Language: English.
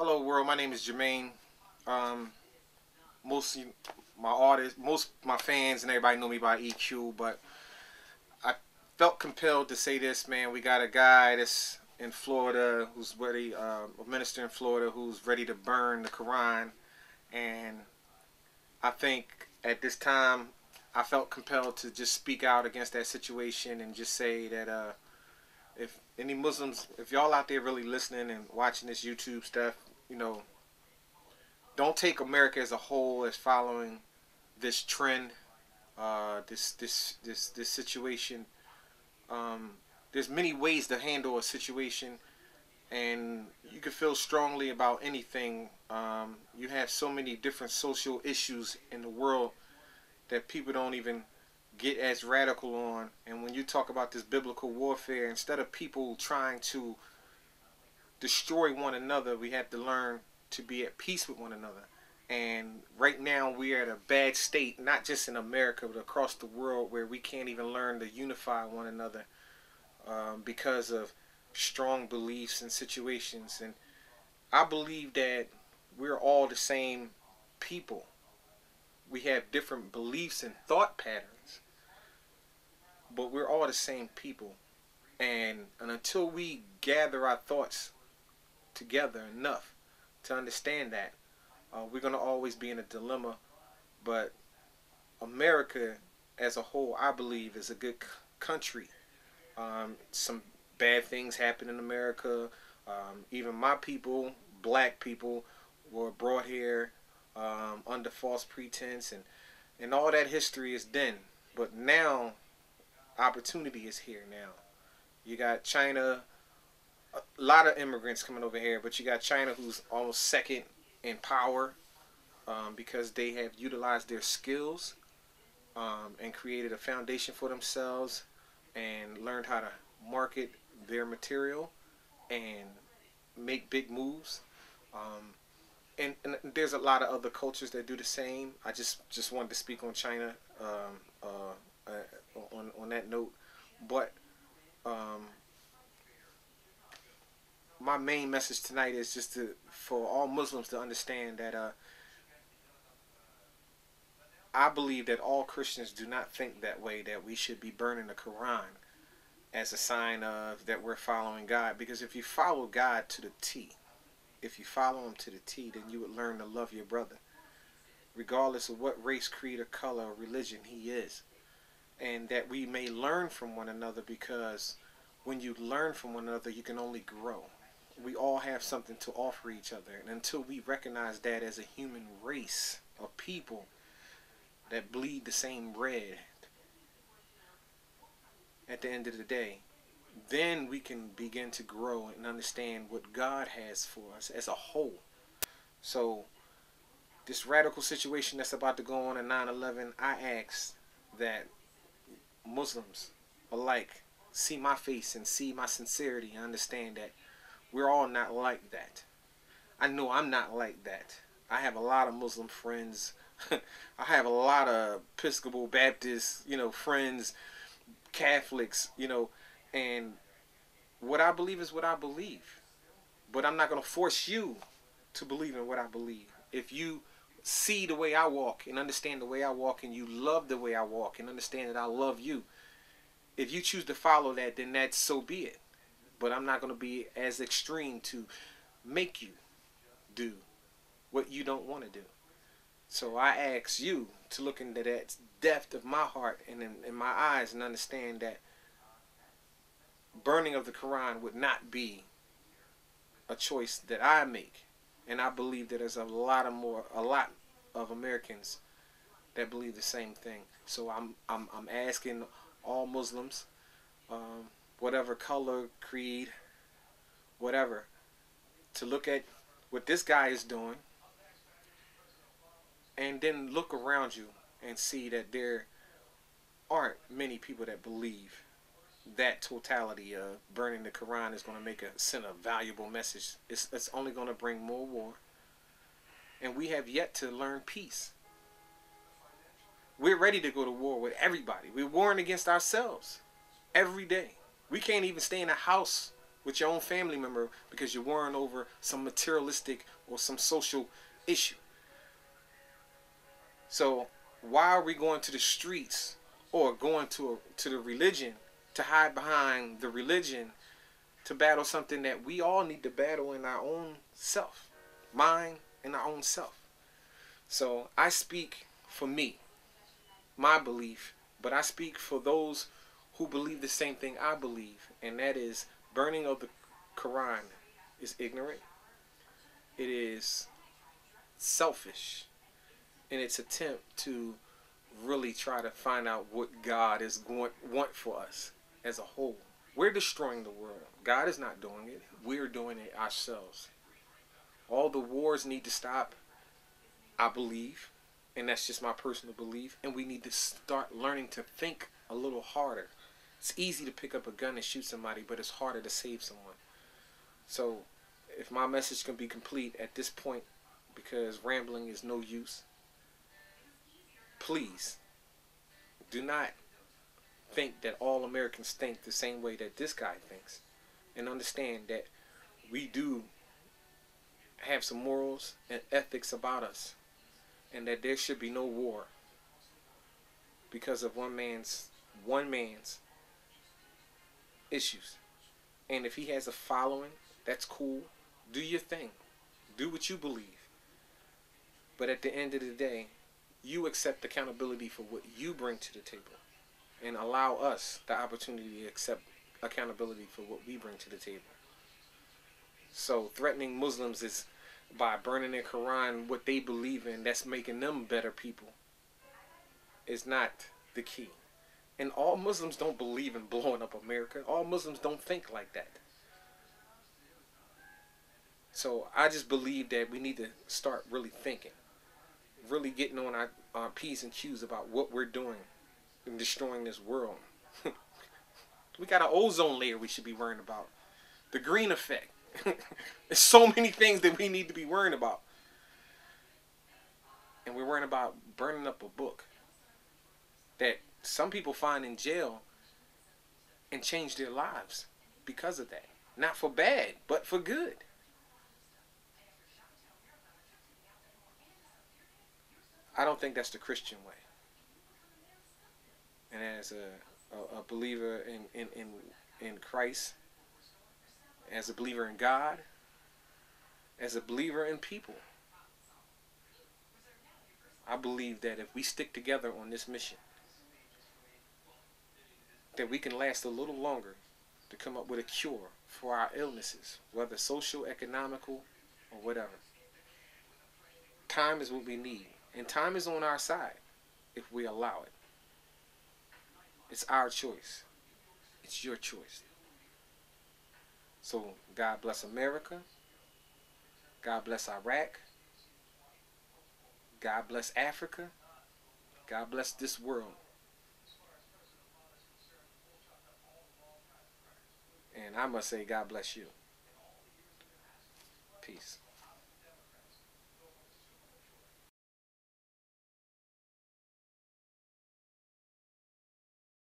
Hello world, my name is Jermaine. Um, most my artists, most my fans and everybody know me by EQ, but I felt compelled to say this, man. We got a guy that's in Florida who's ready, a minister in Florida who's ready to burn the Quran, and I think at this time I felt compelled to just speak out against that situation and just say that if any Muslims, if y'all out there really listening and watching this YouTube stuff, you know, don't take America as a whole as following this trend, this situation. Um, there's many ways to handle a situation, and you can feel strongly about anything. You have so many different social issues in the world that people don't even get as radical on. And when you talk about this biblical warfare, instead of people trying to destroy one another, we have to learn to be at peace with one another. And right now we are at a bad state, not just in America, but across the world, where we can't even learn to unify one another because of strong beliefs and situations. And I believe that we're all the same people. We have different beliefs and thought patterns, but we're all the same people. And until we gather our thoughts together enough to understand that, we're going to always be in a dilemma. But America as a whole, I believe, is a good country. Some bad things happen in America. Even my people, black people, were brought here under false pretense, and all that history is done. But now, opportunity is here now. You got China, a lot of immigrants coming over here, but you got China, who's almost second in power because they have utilized their skills and created a foundation for themselves and learned how to market their material and make big moves. And there's a lot of other cultures that do the same. I just wanted to speak on China on that note, but um, my main message tonight is just for all Muslims to understand that I believe that all Christians do not think that way, that we should be burning the Quran as a sign of that we're following God. Because if you follow God to the T, if you follow him to the T, then you would learn to love your brother, regardless of what race, creed, or color or religion he is. And that we may learn from one another, because when you learn from one another, you can only grow. We all have something to offer each other. And until we recognize that as a human race of people that bleed the same red at the end of the day, then we can begin to grow and understand what God has for us as a whole. So this radical situation that's about to go on in 9/11, I ask that Muslims alike see my face and see my sincerity and understand that we're all not like that. I know I'm not like that. I have a lot of Muslim friends. I have a lot of Episcopal Baptist, friends, Catholics, and what I believe is what I believe. But I'm not going to force you to believe in what I believe. If you see the way I walk and understand the way I walk, and you love the way I walk and understand that I love you, if you choose to follow that, then that's so be it. But I'm not going to be as extreme to make you do what you don't want to do. So I ask you to look into that depth of my heart and in my eyes and understand that burning of the Quran would not be a choice that I make. And I believe that there's a lot of Americans that believe the same thing. So I'm asking all Muslims, whatever color, creed, whatever, to look at what this guy is doing, and then look around you and see that there aren't many people that believe that totality of burning the Quran is going to send a valuable message. It's only going to bring more war, and we have yet to learn peace. We're ready to go to war with everybody. We're warring against ourselves every day. We can't even stay in a house with your own family member because you're worrying over some materialistic or some social issue. So why are we going to the streets or going to the religion to hide behind the religion to battle something that we all need to battle in our own self, mind, and our own self? So I speak for me, my belief, but I speak for those who believe the same thing I believe, and that is burning of the Quran is ignorant. It is selfish in its attempt to really try to find out what God is going want for us as a whole. We're destroying the world. God is not doing it. We're doing it ourselves. All the wars need to stop, I believe, and that's just my personal belief, and we need to start learning to think a little harder. It's easy to pick up a gun and shoot somebody, but it's harder to save someone. So if my message can be complete at this point, because rambling is no use, please do not think that all Americans think the same way that this guy thinks, and understand that we do have some morals and ethics about us, and that there should be no war because of one man's issues. And if he has a following, that's cool. Do your thing. Do what you believe. But at the end of the day, you accept accountability for what you bring to the table, and allow us the opportunity to accept accountability for what we bring to the table. So threatening Muslims is by burning their Quran, what they believe in, that's making them better people, is not the key. And all Muslims don't believe in blowing up America. All Muslims don't think like that. So I just believe that we need to start really thinking, really getting on our P's and Q's about what we're doing in destroying this world. We got an ozone layer we should be worrying about. The green effect. There's so many things that we need to be worrying about. And we're worrying about burning up a book that some people find in jail and change their lives because of that. Not for bad, but for good. I don't think that's the Christian way. And as a believer in Christ, as a believer in God, as a believer in people, I believe that if we stick together on this mission, that we can last a little longer to come up with a cure for our illnesses, whether social, economical, or whatever. Time is what we need, and time is on our side if we allow it. It's our choice. It's your choice. So God bless America. God bless Iraq. God bless Africa. God bless this world. And I must say, God bless you. Peace.